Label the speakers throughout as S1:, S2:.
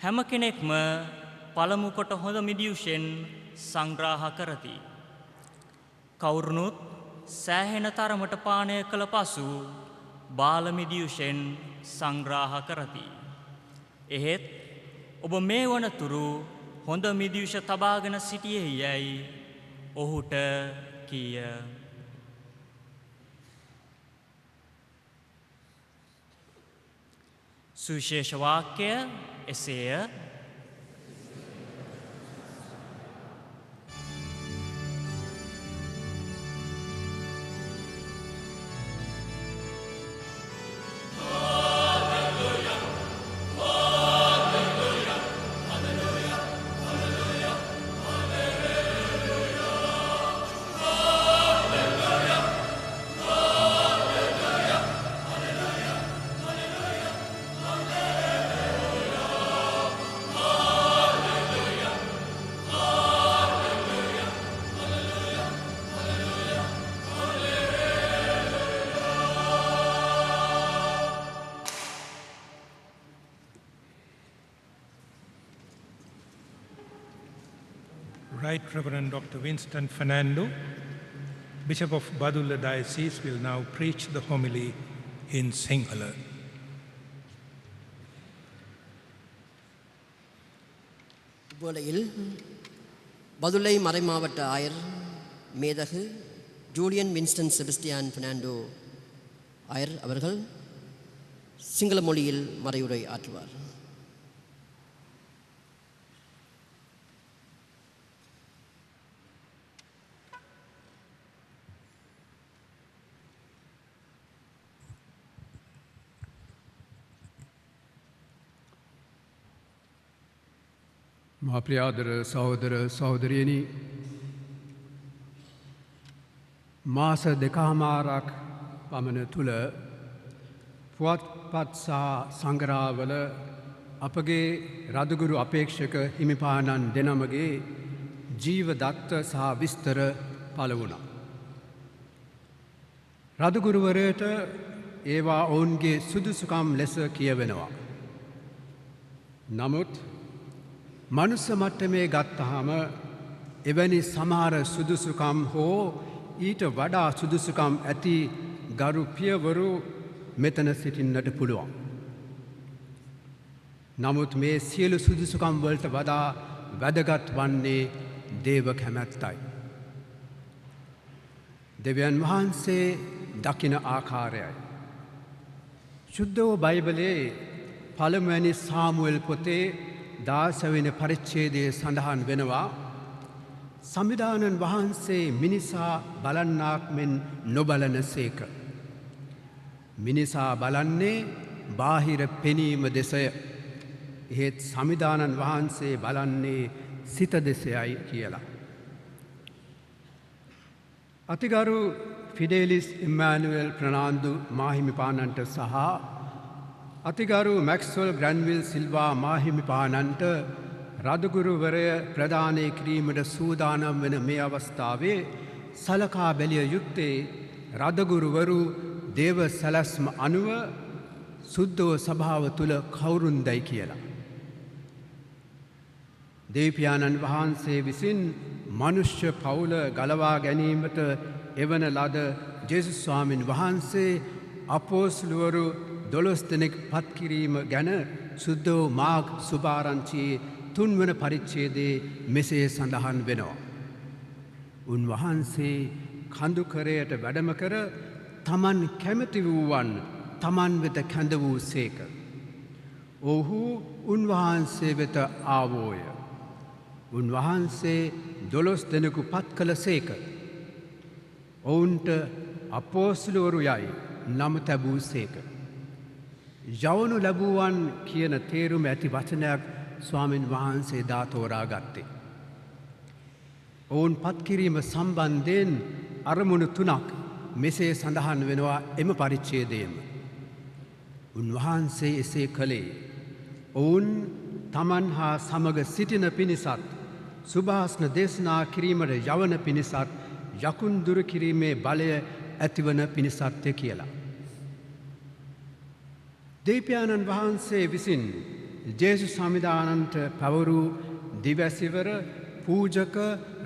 S1: හැම කෙනෙක්ම පළමු කොට හොඳ මිදියුෂෙන් සංග්‍රහ කරති. කවුරුනුත් සෑහෙන තරමට පානය කළ පසු බාල මිදියුෂෙන් සංග්‍රහ කරති. එහෙත් ඔබ මේ වනතුරු හොඳ මිදියුෂ තබාගෙන සිටියේ යැයි ඔහුට කීය. සුවිශේෂ වාක්‍ය එසේය.
S2: Right Reverend Dr. Winston Fernando, Bishop of Badulla Diocese, will now preach the homily in Sinhala.
S3: இவ்வேளையில் பதுளை மறைமாவட்ட ஆயர் மேதகு ஜூலியன் வின்ஸ்டன் செபஸ்டியான் பெர்னாண்டோ ஆயர் அவர்கள் சிங்கள மொழியில் மறையுரை ஆற்றுவார்.
S4: මහප්‍රියාදර සහෝදර සහෝදරියනි, මාස දෙකහමාරක් පමණ තුළ පුවත්පත් සහ සංග්‍රහවල අපගේ රදගුරු අපේක්ෂක හිමිපාණන් දෙනමගේ ජීවදත්ත සහ විස්තර පළ වුණා. රදගුරුවරයට ඒවා ඔවුන්ගේ සුදුසුකම් ලෙස කියවෙනවා. නමුත් මනුස්ස මට්ටමේ ගත්තහම එවැනි සමහර සුදුසුකම් හෝ ඊට වඩා සුදුසුකම් ඇති ගරු පියවරු මෙතන සිටින්නට පුළුවන්. නමුත් මේ සියලු සුදුසුකම් වලට වඩා වැදගත් වන්නේ දේව කැමැත්තයි. දෙවියන් වහන්සේ දකින ආකාරයයි. ශුද්ධව බයිබලයේ පළමුවැනි සාමුවෙල් පොතේ 16 වෙනි පරිච්ඡේදයේ සඳහන් වෙනවා, සම්විධානන් වහන්සේ මිනිසා බලන්නාක් මෙන් නොබලන සේක. මිනිසා බලන්නේ බාහිර පෙනීම දෙසය. එහෙත් සම්විධානන් වහන්සේ බලන්නේ සිත දෙසයයි කියලා. අතිගරු ෆිඩේලිස් ඉම්මානුවෙල් ප්‍රනාන්දු මාහිමිපාණන්ට සහ අතිගරු මැක්ස්වල් ග්‍රැන්විල් සිල්වා මාහිමිපාණන්ට රදගුරුවරය ප්‍රදානය කිරීමට සූදානම් වෙන මේ අවස්ථාවේ සලකා බැලිය යුත්තේ රදගුරුවරු දේව සැලැස්ම අනුව සුද්ධව සභාව තුළ කවුරුන්දයි කියලා. දේව්පියාණන් වහන්සේ විසින් මනුෂ්‍ය පවුල ගලවා ගැනීමට එවන ලද ජේසුස් ස්වාමින් වහන්සේ අපෝස්තලවරු 12 දෙනෙක් පත්කිරීම ගැන සුද්ධෝ මාග් සුභාරංචියේ 3 වන පරිච්ඡේදයේ මෙසේ සඳහන් වෙනවා. උන්වහන්සේ කඳුකරයට වැඩම කර තමන් කැමති වූවන් තමන් වෙත කැඳ වූ සේක. ඔහු උන්වහන්සේ වෙත ආවෝය. උන්වහන්සේ 12 දෙනෙකු පත් කළ සේක. ඔවුන්ට අපෝස්තලවරු යයි නම තැබූ සේක. යවනු ලැබුවන් කියන තේරුම ඇති වචනයක් ස්වාමින් වහන්සේ දාතෝරා ගත්තේ. ඔවුන් පත්කිරීම සම්බන්ධයෙන් අරමුණු 3ක් මෙසේ සඳහන් වෙනවා එම පරිච්ඡේදයේම. උන්වහන්සේ එසේ කළේ ඔවුන් තමන් හා සමග සිටින පිණිසත් සුභාස්න දේශනා කිරීමට යවන පිණිසත් යකුන් දුරු කිරීමේ බලය ඇතිවන පිණිසත්ය කියලා. දේව්පියාණන් වහන්සේ විසින් ජේසු සමිධානන්ට පැවරු දිවැසිවර පූජක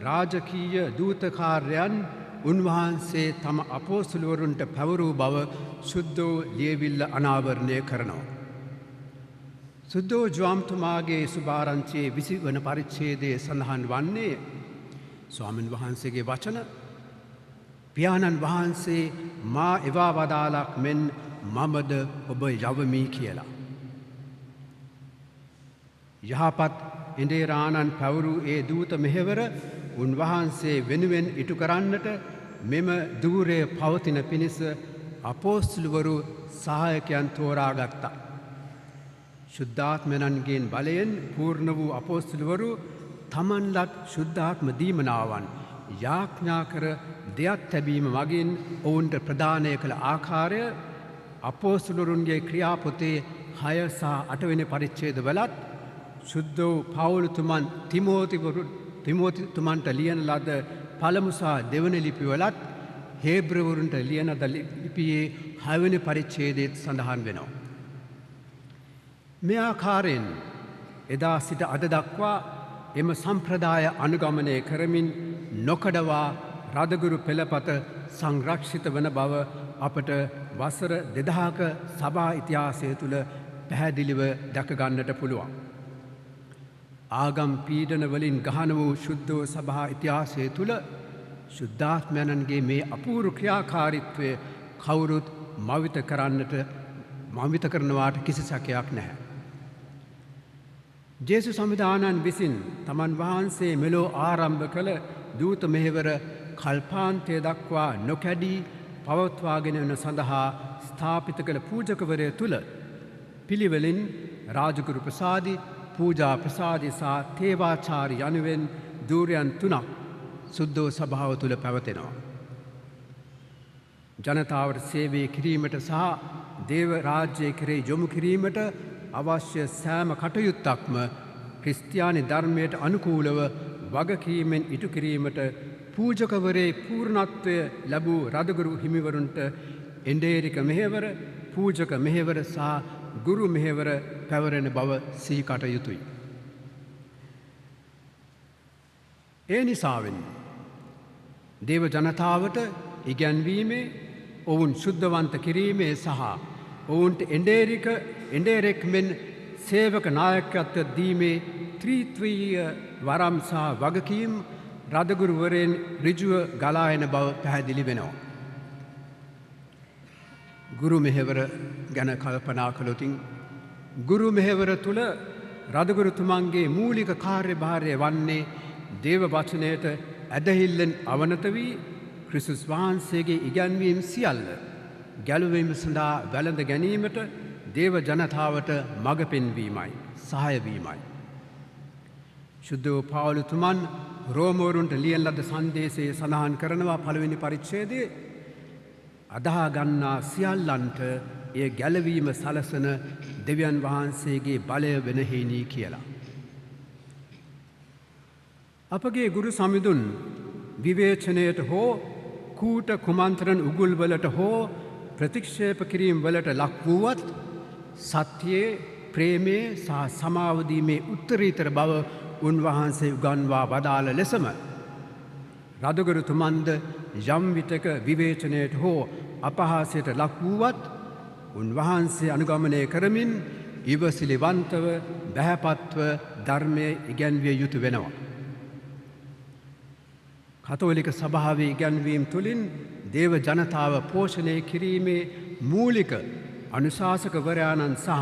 S4: රාජකීය දූතකාර්යන් උන්වහන්සේ තම අපෝස්තලවරුන්ට පැවරූ බව සුද්ධෝ ලියවිල්ල අනාවරණය කරනවා. සුද්ධෝ ජ්වාම්තුමාගේ සුභාරංචියේ 20 වන පරිච්ඡේදයේ සඳහන් වන්නේ ස්වාමීන් වහන්සේගේ වචන පියාණන් වහන්සේ මා එවා වදාළක් මෙන් මමද ඔබ යවමි කියලා. යහපත් ඉන්දේරාණන් පැවරු ඒ දූත මෙහෙවර උන්වහන්සේ වෙනුවෙන් ඉටු කරන්නට මෙම ධූරය පවතින පිණිස අපෝස්තලවරු සහායකයන් තෝරාගත්තා. ශුද්ධාත්මයන්ගෙන් බලයෙන් පූර්ණ වූ අපෝස්තලවරු තමන්ලත් ශුද්ධාත්ම දීමනාවන් යාඥා කර දෙයක් තැබීම මගින් ඔවුන්ට ප්‍රදානය කළ ආකාරය අපෝස්තලවරුන්ගේ ක්‍රියාපොතේ 6 සහ 8 වෙනි පරිච්ඡේදවලත් සුද්ධෝ පවුලතුමන් තිමෝතිතුමන්ට ලියන ලද පළමු සහ දෙවන ලිපිවලත් හේබ්‍රවරුන්ට ලියන ලිපියේ 6 වෙනි පරිච්ඡේදයේත් සඳහන් වෙනවා. මේ ආකාරයෙන් එදා සිට අද දක්වා එම සම්ප්‍රදාය අනුගමනය කරමින් නොකඩවා රදගුරු පෙළපත සංරක්ෂිත වන බව අපට වසර 2000ක සභා ඉතිහාසය තුළ පැහැදිලිව දැකගන්නට පුළුවන්. ආගම් පීඩන වලින් ගහන වූ ශුද්ධෝ සභා ඉතිහාසය තුළ ශුද්ධාත්මයන්ගේ මේ අපූර්ව ක්‍රියාකාරීත්වය කවුරුත් මවිත කරනවාට කිසි සැකයක් නැහැ. ජේසු සමිධානන් විසින් තමන් වහන්සේ මෙලෝ ආරම්භ කළ දූත මෙහෙවර කල්පාන්තය දක්වා නොකැඩී පවත්වාගෙන වන සඳහා ස්ථාපිත කළ පූජකවරය තුළ පිළිවෙලින් රාජගුරු ප්‍රසාදි පූජා ප්‍රසාදි සහ තේවාචාරි යනුවෙන් ධූරයන් 3ක් සුද්ධෝ සභාව තුළ පැවතෙනවා. ජනතාවට සේවය කිරීමට සහ දේව රාජ්‍යය කෙරෙහි යොමු කිරීමට අවශ්‍ය සෑම කටයුත්තක්ම ක්‍රිස්තියානි ධර්මයට අනුකූලව වගකීමෙන් ඉටු කිරීමට පූජකවරේ පූර්ණත්වය ලැබූ රදගුරු හිමිවරුන්ට එන්ඩේරික මෙහෙවර පූජක මෙහෙවර සහ ගුරු මෙහෙවර පැවරෙන බව සිහිකට යුතුයි. ඒ නිසාවෙන් දේව ජනතාවට ඉගැන්වීමේ ඔවුන් ශුද්ධවන්ත කිරීමේ සහ ඔවුන්ට එන්ඩේරෙක් මෙන් සේවක නායකත්වය දීමේ ත්‍රිත්වීය වරම් සහ වගකීම් රදගුරුවරෙන් ඍජුව ගලා එන බව පැහැදිලි වෙනවා. ගුරු මෙහෙවර ගැන කල්පනා කළොතින් ගුරු මෙහෙවර තුළ රදගුරුතුමන්ගේ මූලික කාර්යභාරය වන්නේ දේව වචනයට ඇදහිල්ලෙන් අවනත වී ක්‍රිස්තුස් වහන්සේගේ ඉගැන්වීම් සියල්ල ගැලවීම සඳහා වැළඳ ගැනීමට දේව ජනතාවට මඟ පෙන්වීමයි සහායවීමයි. ශුද්ධෝ පවුලතුමන් රෝමවරුන්ට ලියන ලද සංදේශයේ සඳහන් කරනවා පළවෙනි පරිච්ඡේදයේ අදහා ගන්නා සියල්ලන්ට එය ගැලවීම සලසන දෙවියන් වහන්සේගේ බලය වෙන හේනී කියලා. අපගේ ගුරු සමිඳුන් විවේචනයට හෝ කූට කුමන්ත්‍රණ උගුල්වලට හෝ ප්‍රතික්ෂේප කිරීම් වලට ලක් වූවත් සත්‍යයේ ප්‍රේමයේ සහ සමාවදීමේ උත්තරීතර බව උන්වහන්සේ උගන්වා වදාළ ලෙසම රදගුරුතුමන්ද යම් විටක විවේචනයට හෝ අපහාසයට ලක් වූවත් උන්වහන්සේ අනුගමනය කරමින් ඉවසිලිවන්තව බැහැපත්ව ධර්මය ඉගැන්විය යුතු වෙනවා. කතෝලික සභාවේ ඉගැන්වීම් තුළින් දේව ජනතාව පෝෂණය කිරීමේ මූලික අනුශාසකවරයාණන් සහ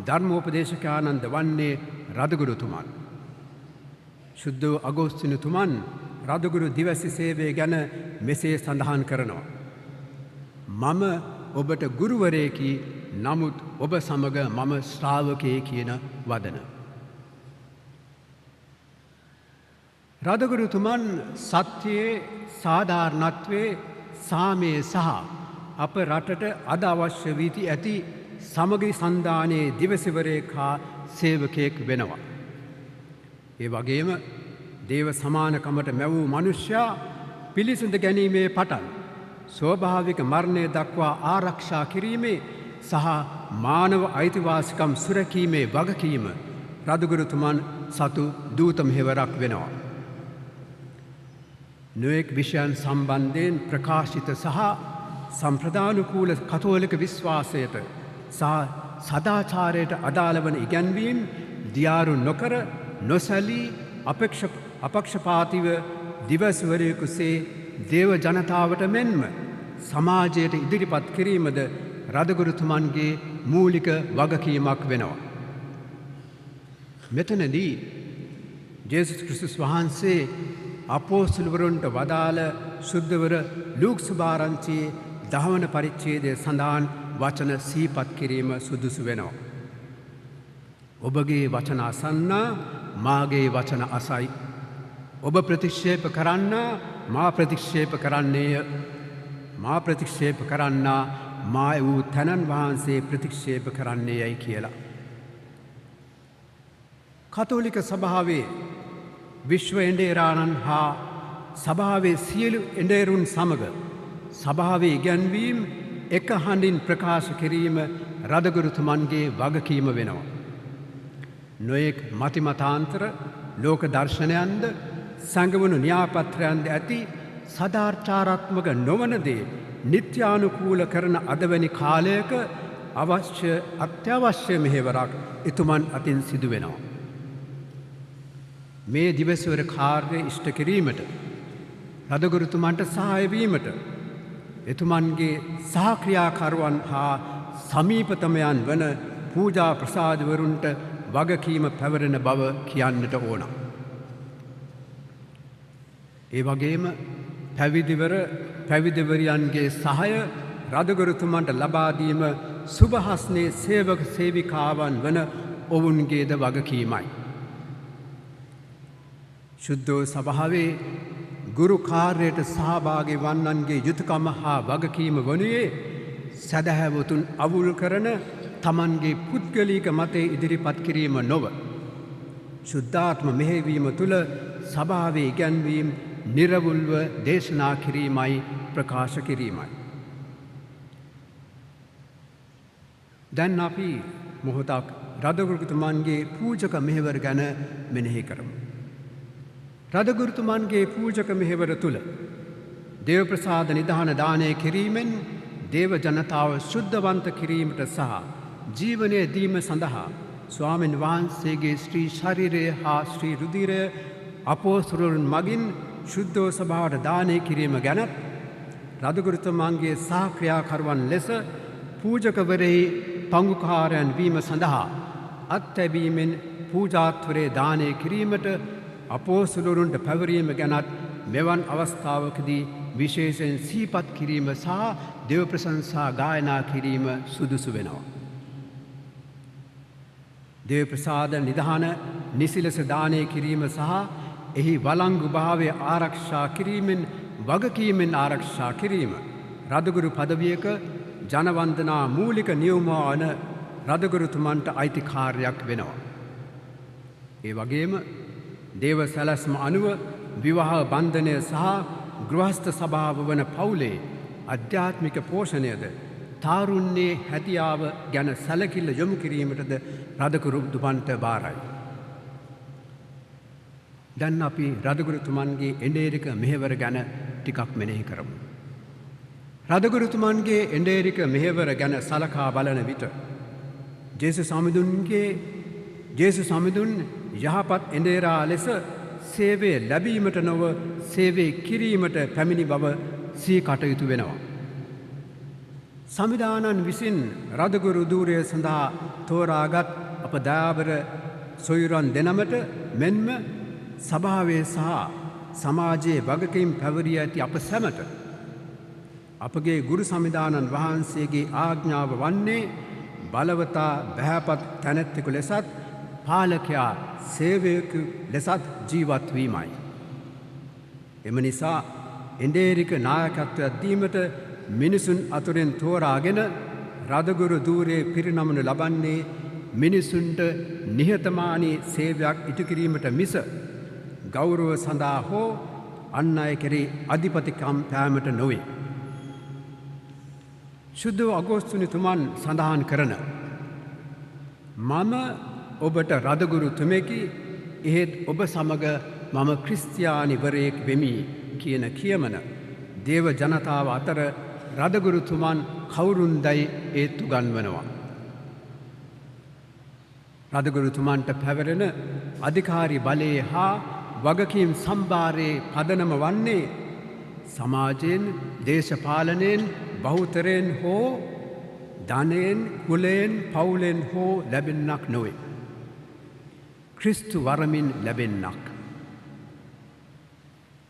S4: ධර්මෝපදේශකයාණන්ද වන්නේ රදගුරුතුමන්. ශුද්ධ අගෝස්තිනතුමන් රදගුරු දිවැසි සේවය ගැන මෙසේ සඳහන් කරනවා. මම ඔබට ගුරුවරයෙකි නමුත් ඔබ සමග මම ශ්‍රාවකයෙ කියන වදන. රදගුරුතුමන් සත්‍යයේ සාධාරණත්වයේ සාමයේ සහ අප රටට අද අවශ්‍ය වීති ඇති සමගි සන්ධානයේ දිවසිවරයෙක් හා සේවකයෙක් වෙනවා. ඒ වගේම දේව සමානකමට මැවූ මනුෂ්‍යයා පිළිසිඳ ගැනීමේ පටන් ස්වභාවික මරණය දක්වා ආරක්ෂා කිරීමේ සහ මානව අයිතිවාසිකම් සුරැකීමේ වගකීම රදුගුරුතුමන් සතු දූත මෙහෙවරක් වෙනවා. නොයෙක් විෂයන් සම්බන්ධයෙන් ප්‍රකාශිත සහ සම්ප්‍රදානුකූල කතෝලික විශ්වාසයට සහ සදාචාරයට අදාළ වන ඉගැන්වීම් දියාරු නොකර නොසැලී අපක්ෂපාතිව දිවස්වරයෙකුසේ දේව ජනතාවට මෙන්ම සමාජයට ඉදිරිපත් කිරීමද රදගුරුතුමන්ගේ මූලික වගකීමක් වෙනවා. මෙතනදී ජේසුස් ක්‍රිස්තුස් වහන්සේ අපෝස්තලවරුන්ට වදාළ සුද්ධවර ලූක් සුභාරංචියේ 10 වන පරිච්ඡේදයේ සඳහන් වචන සිහිපත් කිරීම සුදුසු වෙනවා. ඔබගේ වචන අසන්නා මාගේ වචන අසයි. ඔබ ප්‍රතික්ෂේප කරන්නා මා ප්‍රතික්ෂේප කරන්නේය. මා ප්‍රතික්ෂේප කරන්නා මා වූ තනන් වහන්සේ ප්‍රතික්ෂේප කරන්නේ යයි කියලා. කතෝලික සභාවේ විශ්ව එඬේරාණන් හා සභාවේ සියලු එඬේරුන් සමග සභාවේ ඉගැන්වීම් එක හඬින් ප්‍රකාශ කිරීම රදගුරුතුමන්ගේ වගකීම වෙනවා. නොයෙක් මතිමතාන්තර ලෝක දර්ශනයන්ද සංගවනු න්‍යායපත්‍රයන්ද ඇති සදාචාරාත්මක නොවන දේ නිත්‍යානුකූල කරන අදවැනි කාලයක අත්‍යවශ්‍ය මෙහෙවරක් එතුමන් අතින් සිදු වෙනවා. මේ දිවස්වර කාර්ය ඉෂ්ට කිරීමට රදගුරුතුමන්ට සහාය වීමට එතුමන්ගේ සහක්‍රියාකරුවන් හා සමීපතමයන් වන පූජා ප්‍රසාදවරුන්ට වගකීම පැවරෙන බව කියන්නට ඕන. ඒ වගේම පැවිදිවරියන්ගේ සහාය රදගුරුතුමන්ට ලබාදීම සුභහස්නේ සේවක සේවිකාවන් වන ඔවුන්ගේද වගකීමයි. ශුද්ධෝ සභාවේ ගුරු කාර්යයට සහභාගී වන්නන්ගේ යුතුයකම හා වගකීම වනුයේ සදහැවතුන් අවුල් කරන තමන්ගේ පුද්ගලික මතය ඉදිරිපත් කිරීම නොව ශුද්ධාත්ම මෙහෙවීම තුළ සභාවේ ඉගැන්වීම් නිරවුල්ව දේශනා කිරීමයි ප්‍රකාශ කිරීමයි. දැන් අපි මොහොතක් රදගුරුතුමන්ගේ පූජක මෙහෙවර ගැන මෙනෙහි කරමු. රදගුරුතුමන්ගේ පූජක මෙහෙවර තුළ දේව ප්‍රසාද නිධාන දානය කිරීමෙන් දේව ජනතාව ශුද්ධවන්ත කිරීමට සහ ජීවනය දීම සඳහා ස්වාමීන් වහන්සේගේ ශ්‍රී ශරීරය හා ශ්‍රී රුධිරය අපෝස්තලවරුන් මගින් ශුද්ධෝ සභාවට දානය කිරීම ගැනත් රදගුරුතුමන්ගේ සහක්‍රියාකරුවන් ලෙස පූජකවරෙහි පංගුකාරයන් වීම සඳහා අත්හැබීමෙන් පූජාත්වරේ දානය කිරීමට අපෝස්තලවරුන්ට පැවරීම ගැනත් මෙවන් අවස්ථාවකදී විශේෂයෙන් සිහිපත් කිරීම සහ දේව ප්‍රශංසා ගායනා කිරීම සුදුසු වෙනවා. දේව ප්‍රසාද නිධාන නිසි ලෙස දානය කිරීම සහ එහි වළංගු භාවය ආරක්ෂා කිරීමෙන් වගකීමෙන් ආරක්ෂා කිරීම රදගුරු පදවියක ජනවන්දනා මූලික නියමවන රදගුරුතුමන්ට අයිති කාර්යයක් වෙනවා. ඒ වගේම දේව සැලැස්ම අනුව විවාහ බන්ධනය සහ ගෘහස්ත සභාව වන පවුලේ අධ්‍යාත්මික පෝෂණයද තාරුණ්‍යයේ හැතියාව ගැන සැලකිල්ල යොමු කිරීමටද රදගුරුතුමන්ට බාරයි. දැන් අපි රදගුරුතුමන්ගේ එඬේරික මෙහෙවර ගැන ටිකක් මෙනෙහි කරමු. රදගුරුතුමන්ගේ එඬේරික මෙහෙවර ගැන සලකා බලන විට ජේසුස් සමිඳුන් යහපත් එඬේරා ලෙස සේවය ලැබීමට නොව සේවය කිරීමට පැමිණි බව සී කටයුතු වෙනවා. සමිධානන් විසින් රදගුරු ධූරය සඳහා තෝරාගත් අප දයාබර සොයුරන් දෙනමට මෙන්ම සභාවේ සහ සමාජයේ වගකීම් පැවරිය ඇති අප සැමට අපගේ ගුරු සමිධානන් වහන්සේගේ ආඥාව වන්නේ බලවතා බැහැපත් තැනැත්තෙකු ලෙසත් පාලකයා සේවයකු ලෙසත් ජීවත් වීමයි. එම නිසා එඬේරික නායකත්වයක් දීමට මිනිසුන් අතුරෙන් තෝරාගෙන රදගුරු ධූරයේ පිරිනමනු ලබන්නේ මිනිසුන්ට නිහතමානී සේවයක් ඉටු කිරීමට මිස ගෞරව සඳහා හෝ අන් අය කෙරෙහි අධිපතිකම් පෑමට නොවේ. ශුද්ධ අගෝස්තුනිතුමන් සඳහන් කරන මම ඔබට රදගුරු තුමෙකි එහෙත් ඔබ සමග මම ක්‍රිස්තියානිවරයෙක් වෙමි කියන කියමන දේව ජනතාව අතර රදගුරුතුමන් කවුරුන්දයි ඒත්තු ගන්වනවා. රදගුරුතුමන්ට පැවරෙන අධිකාරි බලයේ හා වගකීම් සම්භාරයේ පදනම වන්නේ සමාජයෙන් දේශපාලනයෙන් බහුතරයෙන් හෝ ධනයෙන් කුලයෙන් පවුලෙන් හෝ ලැබෙන්නක් නොවේ. ක්‍රිස්තු වරමින් ලැබෙන්නක්.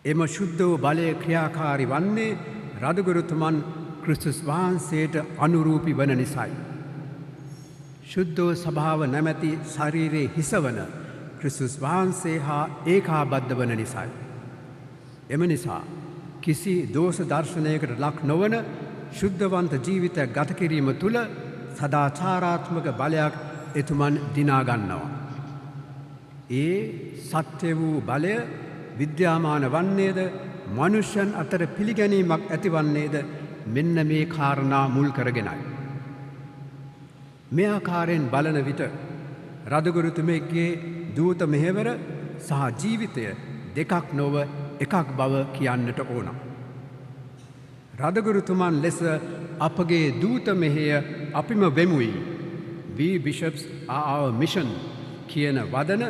S4: එම ශුද්ධ වූ බලය ක්‍රියාකාරි වන්නේ රදගුරුතුමන් ක්‍රිස්තුස් වහන්සේට අනුරූපි වන නිසයි. ශුද්ධෝ සභාව නැමැති ශරීරයේ හිසවන ක්‍රිස්තුස් වහන්සේ හා ඒකාබද්ධ වන නිසයි. එම නිසා කිසි දෝෂ දර්ශනයකට ලක් නොවන ශුද්ධවන්ත ජීවිතයක් ගත කිරීම තුළ සදාචාරාත්මක බලයක් එතුමන් දිනාගන්නවා. ඒ සත්‍ය වූ බලය විද්‍යාමාන වන්නේද මනුෂ්‍යන් අතර පිළිගැනීමක් ඇතිවන්නේද මෙන්න මේ කාරණා මුල් කරගෙනයි. මේ ආකාරයෙන් බලන විට රදගුරුතුමෙක්ගේ දූත මෙහෙවර සහ ජීවිතය දෙකක් නොව එකක් බව කියන්නට ඕන. රදගුරුතුමන් ලෙස අපගේ දූත මෙහෙය අපිම වෙමුයි. We bishops are our mission කියන වදන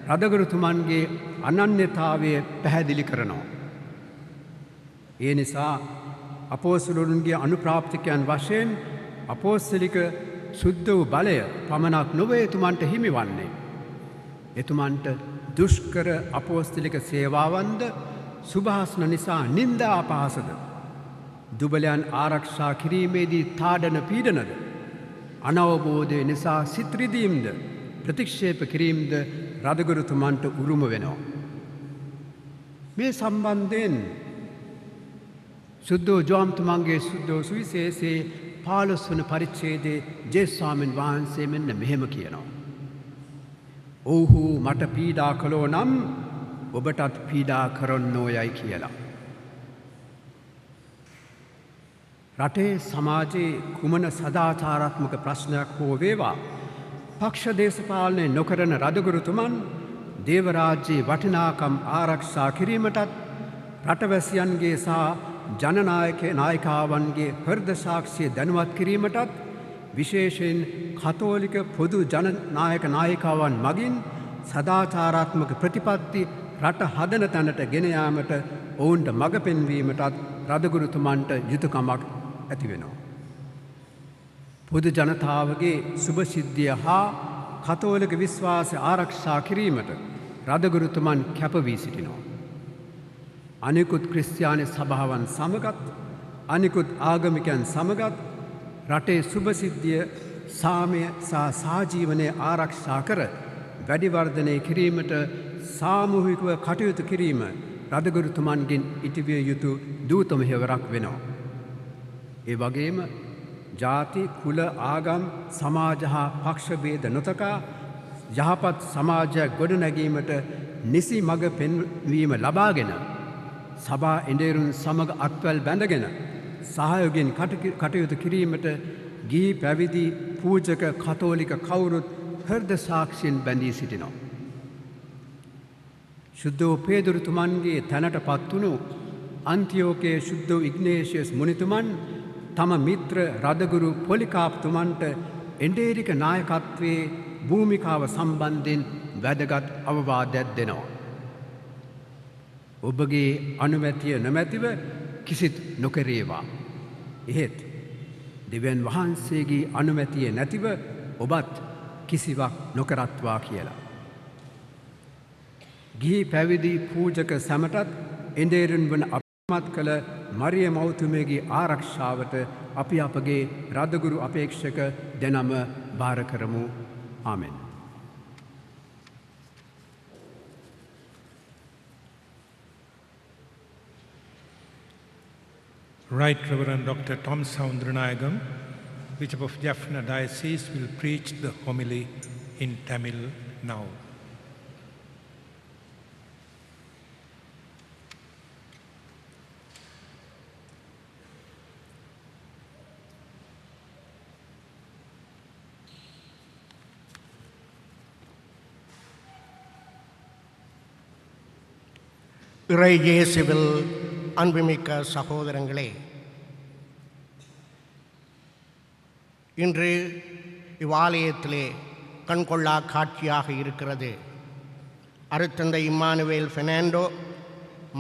S4: රදගුරුතුමන්ගේ අනන්‍යතාවය පැහැදිලි කරනවා. ඒ නිසා අපෝස්තලරුන්ගේ අනුප්‍රාප්තිකයන් වශයෙන් අපෝස්තලික සුද්ධ වූ බලය පමණක් නොවේ එතුමන්ට හිමිවන්නේ. එතුමන්ට දුෂ්කර අපෝස්තලික සේවාවන්ද සුභාසන නිසා නින්දා අපහාසද දුබලයන් ආරක්ෂා කිරීමේදී තාඩන පීඩනද අනවබෝධය නිසා සිත්‍රිදීම්ද ප්‍රතික්ෂේප කිරීම්ද රදගුරුතුමන්ට උරුම වෙනවා. මේ සම්බන්ධයෙන් සුද්ධෝ ජෝම්තුමන්ගේ සුද්ධෝ සුවිශේෂයේ 15 වන පරිච්ඡේදයේ ජේස්වාමීන් වහන්සේ මෙන්න මෙහෙම කියනවා. ඔව්හු මට පීඩා කළෝ නම් ඔබටත් පීඩා කරන්නෝ යයි කියලා. රටේ සමාජයේ කුමන සදාචාරාත්මක ප්‍රශ්නයක් හෝ වේවා පක්ෂ දේශපාලනය නොකරන රදගුරුතුමන් දේවරාජ්‍යයේ වටිනාකම් ආරක්ෂා කිරීමටත් රටවැසියන්ගේ සහ ජනනායක නායිකාවන්ගේ හෘද සාක්ෂිය දැනුවත් කිරීමටත් විශේෂයෙන් කතෝලික පොදු ජනනායක නායිකාවන් මගින් සදාචාරාත්මක ප්‍රතිපත්ති රට හදන තැනට ගෙන යාමට ඔවුන්ට මඟ පෙන්වීමටත් රදගුරුතුමන්ට යුතුයකමක් ඇති වෙනවා. පොදු ජනතාවගේ සුභසිද්ධිය හා කතෝලික විශ්වාසය ආරක්ෂා කිරීමට රදගුරුතුමන් කැප වී සිටිනවා. අනිකුත් ක්‍රිස්තියානි සභාවන් සමගත් අනිකුත් ආගමිකයන් සමගත් රටේ සුභසිද්ධිය සාමය සහ සාජීවනය ආරක්ෂා කර වැඩිවර්ධනය කිරීමට සාමූහිකව කටයුතු කිරීම රදගුරුතුමන්ගෙන් ඉටිවිය යුතු දූත මෙහෙවරක් වෙනවා. ඒ වගේම ජාති කුල ආගම් සමාජ හා පක්ෂභේද නොතකා යහපත් සමාජයක් ගොඩනැගීමට නිසි මඟ පෙන්වීම ලබාගෙන සභා එඬේරුන් සමග අත්වැල් බැඳගෙන සහයෝගයෙන් කටයුතු කිරීමට ගිහි පැවිදි පූජක කතෝලික කවුරුත් හෘද සාක්ෂියෙන් බැඳී සිටිනවා. ශුද්ධෝ පේදුරුතුමන්ගේ තැනට පත්වුණු අන්තිෝකයේ ශුද්ධෝ ඉග්නේෂියස් මුනිතුමන් තම මිත්‍ර රදගුරු පොලිකාප්තුමන්ට එඬේරික නායකත්වයේ භූමිකාව සම්බන්ධයෙන් වැදගත් අවවාදයක් දෙනවා. ඔබගේ අනුමැතිය නොමැතිව කිසිත් නොකරේවා. එහෙත් දෙවියන් වහන්සේගේ අනුමැතිය නැතිව ඔබත් කිසිවක් නොකරත්වා කියලා. ගිහි පැවිදි පූජක සැමටත් එඬේරුන් වන අපමත් කළ මරිය මෞතුමියගේ ආරක්ෂාවට අපි අපගේ රදගුරු අපේක්ෂක දෙනම භාර කරමු. ආමෙන්.
S2: Right Reverend Dr. Tom Soundranayagam, Bishop of Jaffna Diocese, will preach the homily in Tamil now.
S5: இறை இயேசுவில் அன்புமிக்க சகோதரங்களே, இன்று இவ்வாலயத்திலே கண்கொள்ளா காட்சியாக இருக்கிறது. அருட்தந்தை இம்மானுவேல் பெர்னாண்டோ,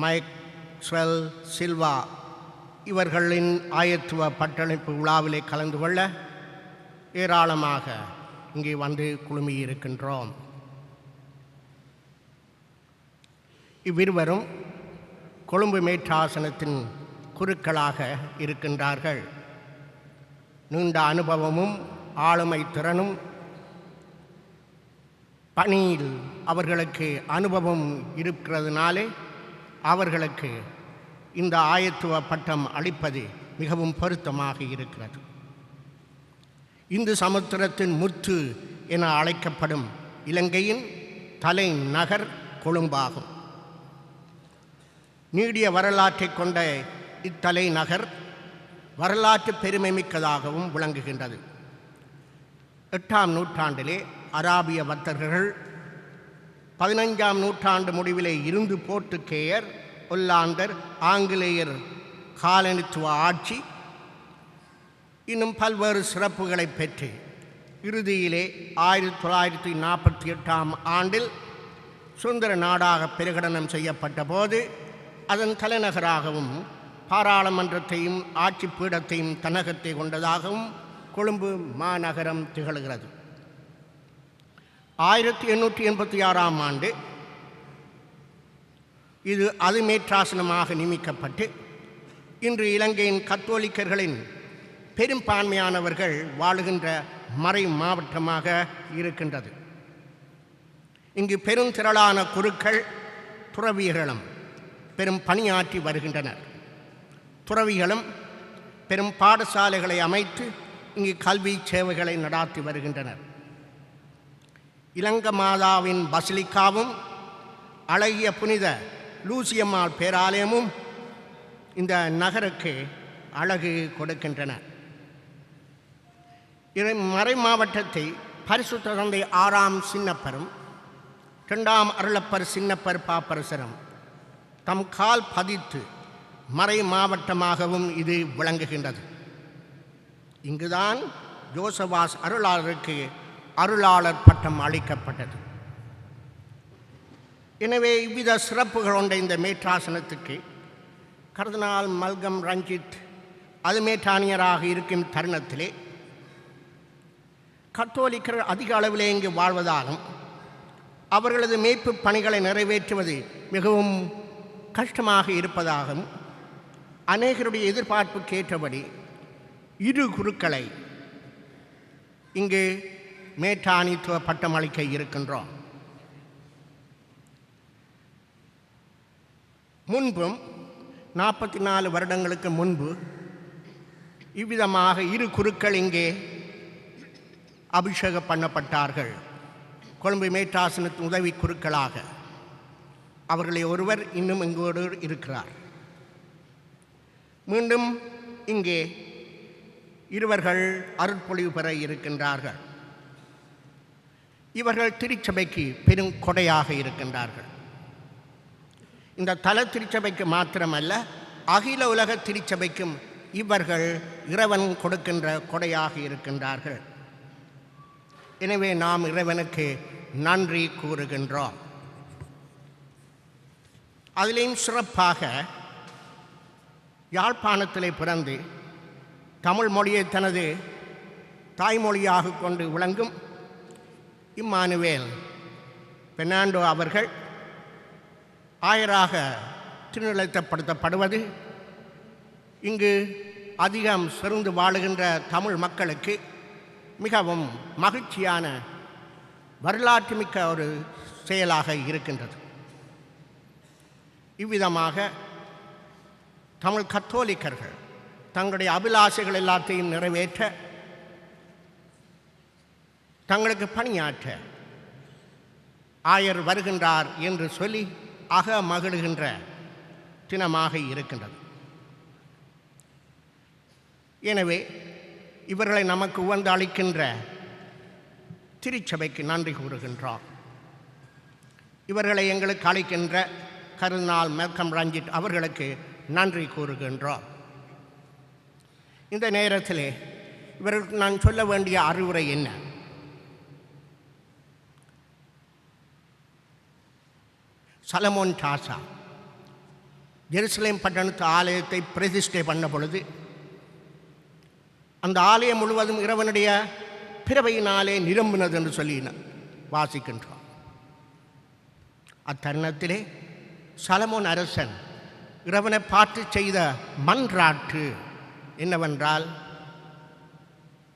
S5: மைக்ஸ்வெல் சில்வா இவர்களின் ஆயத்துவ பட்டளிப்பு விழாவிலே கலந்து கொள்ள ஏராளமாக இங்கே வந்து குழுமியிருக்கின்றோம். இவ்விருவரும் கொழும்பு மேற்றாசனத்தின் குருக்களாக இருக்கின்றார்கள். நீண்ட அனுபவமும் ஆளுமை திறனும் பணியில் அவர்களுக்கு அனுபவம் இருக்கிறதுனாலே அவர்களுக்கு இந்த ஆயத்துவ பட்டம் அளிப்பது மிகவும் பொருத்தமாக இருக்கிறது. இந்து சமுத்திரத்தின் முத்து என அழைக்கப்படும் இலங்கையின் தலைநகர் கொழும்பாகும். நீடிய வரலாற்றை கொண்ட இத்தலைநகர் வரலாற்று பெருமை மிக்கதாகவும் விளங்குகின்றது. 8ஆம் நூற்றாண்டிலே அராபிய வர்த்தகர்கள், 15ஆம் நூற்றாண்டு முடிவிலே இருந்து போர்த்துகேயர், ஒல்லாந்தர், ஆங்கிலேயர் காலனித்துவ ஆட்சி இன்னும் பல்வேறு சிறப்புகளை பெற்று இறுதியிலே 1948ஆம் ஆண்டில் சுதந்திர நாடாக பிரகடனம் செய்யப்பட்ட போது அதன் தலைநகராகவும் பாராளுமன்றத்தையும் ஆட்சி பீடத்தையும் தன்னகத்தை கொண்டதாகவும் கொழும்பு மாநகரம் திகழ்கிறது. 1886ஆம் ஆண்டு இது அதிமேற்றாசனமாக நியமிக்கப்பட்டு இன்று இலங்கையின் கத்தோலிக்கர்களின் பெரும்பான்மையானவர்கள் வாழுகின்ற மறை மாவட்டமாக இருக்கின்றது. இங்கு பெருந்திரளான குருக்கள் துறவியர்களும் பெரும் பணியாற்றி வருகின்றனர். துறவிகளும் பெரும் பாடசாலைகளை அமைத்து இங்கு கல்வி சேவைகளை நடாத்தி வருகின்றனர். இலங்க மாதாவின் பசிலிக்காவும் அழகிய புனித லூசியம்மாள் பேராலயமும் இந்த நகருக்கு அழகு கொடுக்கின்றன. மறை மாவட்டத்தை பரிசுத்த தந்தை 6ஆம் சின்னப்பரும் 2ஆம் அருளப்பர் சின்னப்பர் பாப்பரசரும் தம் கால் பதித்து மறை மாவட்டமாகவும் இது விளங்குகின்றது. இங்குதான் ஜோசபாஸ் அருளாளருக்கு அருளாளர் பட்டம் அளிக்கப்பட்டது. எனவே இவ்வித சிறப்புகள் கொண்ட இந்த மேற்றாசனத்துக்கு கர்தினால் மல்கம் ரஞ்சித் அதுமேற்றானியராக இருக்கும் தருணத்திலே கத்தோலிக்கர் அதிக அளவிலே இங்கு வாழ்வதாலும் அவர்களது மேய்ப்பு பணிகளை நிறைவேற்றுவது மிகவும் கஷ்டமாக இருப்பதாகவும் அநேகருடைய எதிர்பார்ப்புக்கு ஏற்றபடி இரு குருக்களை இங்கு மேற்றாணித்துவ பட்டம் அளிக்க இருக்கின்றோம். முன்பும் 44 வருடங்களுக்கு முன்பு இவ்விதமாக இரு குருக்கள் இங்கே அபிஷேகம் பண்ணப்பட்டார்கள். கொழும்பு மேற்றாசனத்தின் உதவி குருக்களாக அவர்களை ஒருவர் இன்னும் இங்கோடு இருக்கிறார். மீண்டும் இங்கே இருவர்கள் அருட்பொழிவு பெற இருக்கின்றார்கள். இவர்கள் திருச்சபைக்கு பெரும் கொடையாக இருக்கின்றார்கள். இந்த தல திருச்சபைக்கு மாத்திரமல்ல, அகில உலக திருச்சபைக்கும் இவர்கள் இறைவன் கொடுக்கின்ற கொடையாக இருக்கின்றார்கள். எனவே நாம் இறைவனுக்கு நன்றி கூறுகின்றோம். அதிலேயும் சிறப்பாக யாழ்ப்பாணத்திலே பிறந்து தமிழ் மொழியை தனது தாய்மொழியாக கொண்டு விளங்கும் இம்மானுவேல் பெர்னாண்டோ அவர்கள் ஆயராக திருநிலைப்படுத்தப்படுவது இங்கு அதிகம் சிறந்து வாழுகின்ற தமிழ் மக்களுக்கு மிகவும் மகிழ்ச்சியான வரலாற்று மிக்க ஒரு செயலாக இருக்கின்றது. இவ்விதமாக தமிழ் கத்தோலிக்கர்கள் தங்களுடைய அபிலாஷைகள் எல்லாத்தையும் நிறைவேற்ற, தங்களுக்கு பணியாற்ற ஆயர் வருகின்றார் என்று சொல்லி மகிழ்கின்ற தினமாக இருக்கின்றது. எனவே இவர்களை நமக்கு உவந்து அளிக்கின்ற திருச்சபைக்கு நன்றி கூறுகின்றோம். இவர்களை எங்களுக்கு அளிக்கின்ற கருநாள் மெல்கம் ரஞ்சித் அவர்களுக்கு நன்றி கூறுகின்றோம். இந்த நேரத்திலே இவர்களுக்கு நான் சொல்ல வேண்டிய அறிவுரை என்ன? சலமோன் டாசா ஜெருசலேம் பட்டணத்து ஆலயத்தை பிரதிஷ்டை பண்ண பொழுது அந்த ஆலயம் முழுவதும் இறைவனுடைய பிறவையினாலே நிரம்பினது என்று சொல்லி வாசிக்கின்றோம். அத்தருணத்திலே சலமோன் அரசன் இறைவனை பார்த்து செய்த மன்றாட்டு என்னவென்றால்,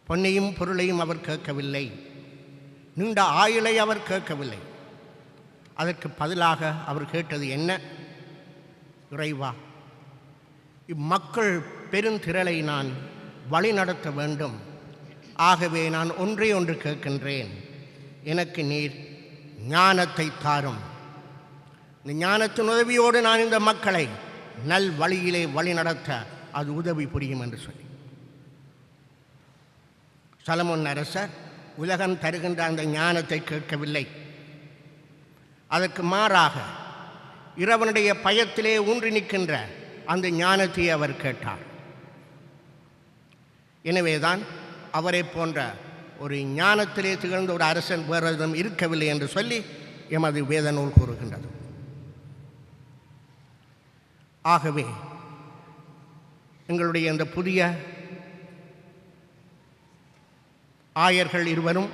S5: பொன்னையும் பொருளையும் அவர் கேட்கவில்லை, நீண்ட ஆயுளை அவர் கேட்கவில்லை. அதற்கு பதிலாக அவர் கேட்டது என்ன? இறைவா, இம்மக்கள் பெருந்திரளை நான் வழி நடத்த வேண்டும். ஆகவே நான் ஒன்றே ஒன்று கேட்கின்றேன், எனக்கு நீர் ஞானத்தை தாரும். இந்த ஞானத்தின் உதவியோடு நான் இந்த மக்களை நல் வழியிலே வழி நடத்த அது உதவி புரியும் என்று சொல்லி சலமோன் அரசர் உலகம் தருகின்ற அந்த ஞானத்தை கேட்கவில்லை. அதற்கு மாறாக இறைவனுடைய பயத்திலே ஊன்றி நிற்கின்ற அந்த ஞானத்தை அவர் கேட்டார். எனவேதான் அவரை போன்ற ஒரு ஞானத்திலே திகழ்ந்த ஒரு அரசன் வேறு இருக்கவில்லை என்று சொல்லி எமது வேத நூல் கூறுகின்றது. ஆகவே எங்களுடைய இந்த புதிய ஆயர்கள் இருவரும்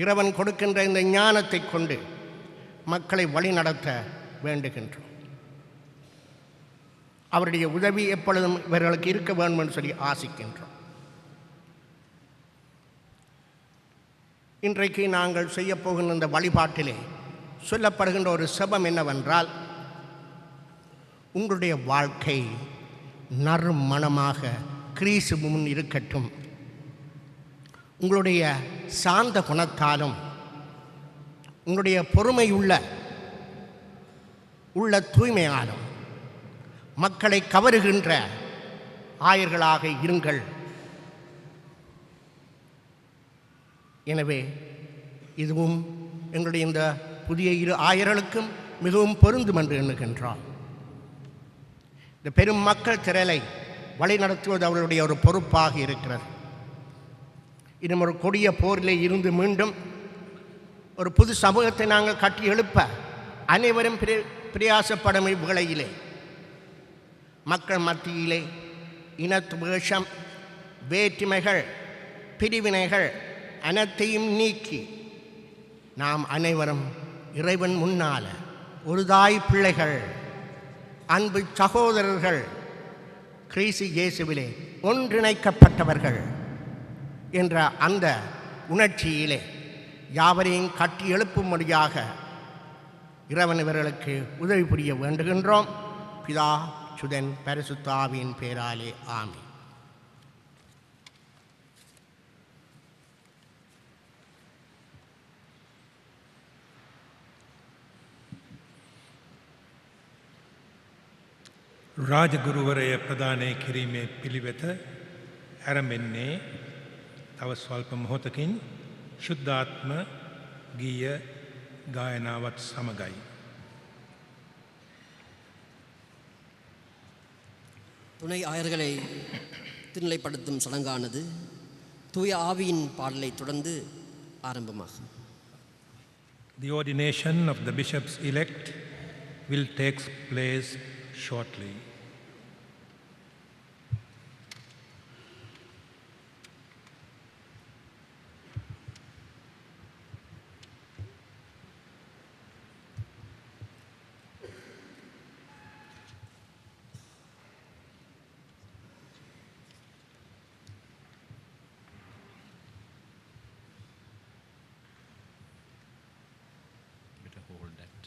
S5: இறைவன் கொடுக்கின்ற இந்த ஞானத்தை கொண்டு மக்களை வழிநடத்த வேண்டுகின்றோம். அவருடைய உதவி எப்பொழுதும் இவர்களுக்கு இருக்க வேண்டும் என்று சொல்லி ஆசிக்கின்றோம். இன்றைக்கு நாங்கள் செய்யப்போகின்ற இந்த வழிபாட்டிலே சொல்லப்படுகின்ற ஒரு செபம் என்னவென்றால், உங்களுடைய வாழ்க்கை நறுமணமாக கிறிஸ்து முன் இருக்கட்டும். உங்களுடைய சாந்த குணத்தாலும் உங்களுடைய பொறுமையுள்ள தூய்மையாலும் மக்களை கவருகின்ற ஆயர்களாக இருங்கள். எனவே இதுவும் எங்களுடைய இந்த புதிய இரு ஆயர்களுக்கும் மிகவும் பொருந்தும் என்று எண்ணுகின்றோம். இந்த பெரும் மக்கள் திரளை வழிநடத்துவது அவர்களுடைய ஒரு பொறுப்பாக இருக்கிறது. இன்னும் ஒரு கொடிய போரிலே இருந்து மீண்டும் ஒரு புது சமூகத்தை நாங்கள் கட்டி எழுப்ப அனைவரும் பிரயாசப்படும் இவ்வேளையிலே மக்கள் மத்தியிலே இனத்துவேஷம், வேற்றுமைகள், பிரிவினைகள் அனைத்தையும் நீக்கி நாம் அனைவரும் இறைவன் முன்னால் ஒரு தாய் பிள்ளைகள், அன்பு சகோதரர்கள், கிறிஸ்து இயேசுவிலே ஒன்றிணைக்கப்பட்டவர்கள் என்ற அந்த உணர்ச்சியிலே யாவரையும் கட்டி எழுப்பும்படியாக இறைவன் இவர்களுக்கு உதவி புரிய வேண்டுகின்றோம். பிதா, சுதன், பரிசுத்த ஆவியின் பேராலே ஆமென்.
S2: රාජගුරුවරය ප්‍රදානය කිරීමේ පිළිවෙත ඇරඹෙන්නේ තව ස්වල්ප මොහොතකින් ශුද්ධාත්ම ගීය ගායනාවත් සමගයි.
S3: துணை ஆயர்களை திருநிலைப்படுத்தும் சடங்கானது தூய ஆவியின் பாடலை தொடர்ந்து ஆரம்பமாகும்.
S2: The ordination of the bishops elect will take place shortly.
S6: Better hold that.